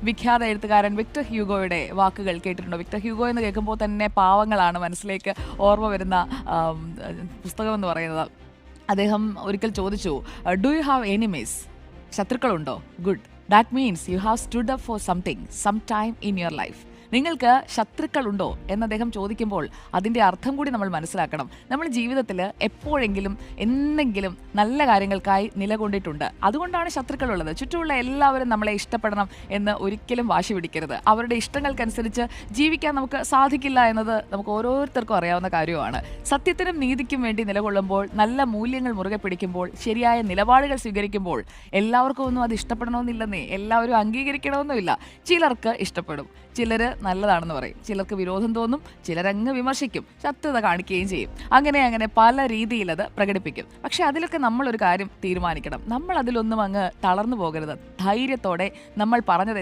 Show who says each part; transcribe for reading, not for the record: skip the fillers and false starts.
Speaker 1: വിഖ്യാത എഴുത്തുകാരൻ വിക്ടർ ഹ്യൂഗോയുടെ വാക്കുകൾ കേട്ടിട്ടുണ്ടോ? വിക്ടർ ഹ്യൂഗോ എന്ന് കേൾക്കുമ്പോൾ തന്നെ പാവങ്ങളാണ് മനസ്സിലേക്ക് ഓർമ്മ വരുന്ന പുസ്തകം എന്ന് പറയുന്നത്. അദ്ദേഹം ഒരിക്കൽ ചോദിച്ചു, ഡു യു ഹാവ് എനിമീസ്? ശത്രുക്കളുണ്ടോ? Good, that means you have stood up for something some time in your life. നിങ്ങൾക്ക് ശത്രുക്കളുണ്ടോ എന്ന് അദ്ദേഹം ചോദിക്കുമ്പോൾ അതിൻ്റെ അർത്ഥം കൂടി നമ്മൾ മനസ്സിലാക്കണം. നമ്മൾ ജീവിതത്തിൽ എപ്പോഴെങ്കിലും എന്തെങ്കിലും നല്ല കാര്യങ്ങൾക്കായി നിലകൊണ്ടിട്ടുണ്ട്. അതുകൊണ്ടാണ് ശത്രുക്കളുള്ളത്. ചുറ്റുമുള്ള എല്ലാവരും നമ്മളെ ഇഷ്ടപ്പെടണം എന്ന് ഒരിക്കലും വാശി പിടിക്കരുത്. അവരുടെ ഇഷ്ടങ്ങൾക്കനുസരിച്ച് ജീവിക്കാൻ നമുക്ക് സാധിക്കില്ല എന്നത് നമുക്ക് ഓരോരുത്തർക്കും അറിയാവുന്ന കാര്യമാണ്. സത്യത്തിനും നീതിക്കും വേണ്ടി നിലകൊള്ളുമ്പോൾ, നല്ല മൂല്യങ്ങൾ മുറുകെ പിടിക്കുമ്പോൾ, ശരിയായ നിലപാടുകൾ സ്വീകരിക്കുമ്പോൾ എല്ലാവർക്കും ഒന്നും അത് ഇഷ്ടപ്പെടണമെന്നില്ലെന്നേ, എല്ലാവരും അംഗീകരിക്കണമെന്നുമില്ല. ചിലർക്ക് ഇഷ്ടപ്പെടും, ചിലർ നല്ലതാണെന്ന് പറയും, ചിലർക്ക് വിരോധം തോന്നും, ചിലരങ്ങ് വിമർശിക്കും, ശത്രുത കാണിക്കുകയും ചെയ്യും. അങ്ങനെ പല രീതിയിൽ അത് പ്രകടിപ്പിക്കും. പക്ഷെ അതിലൊക്കെ നമ്മളൊരു കാര്യം തീരുമാനിക്കണം, നമ്മൾ അതിലൊന്നും അങ്ങ് തളർന്നു പോകരുത്. ധൈര്യത്തോടെ നമ്മൾ പറഞ്ഞത്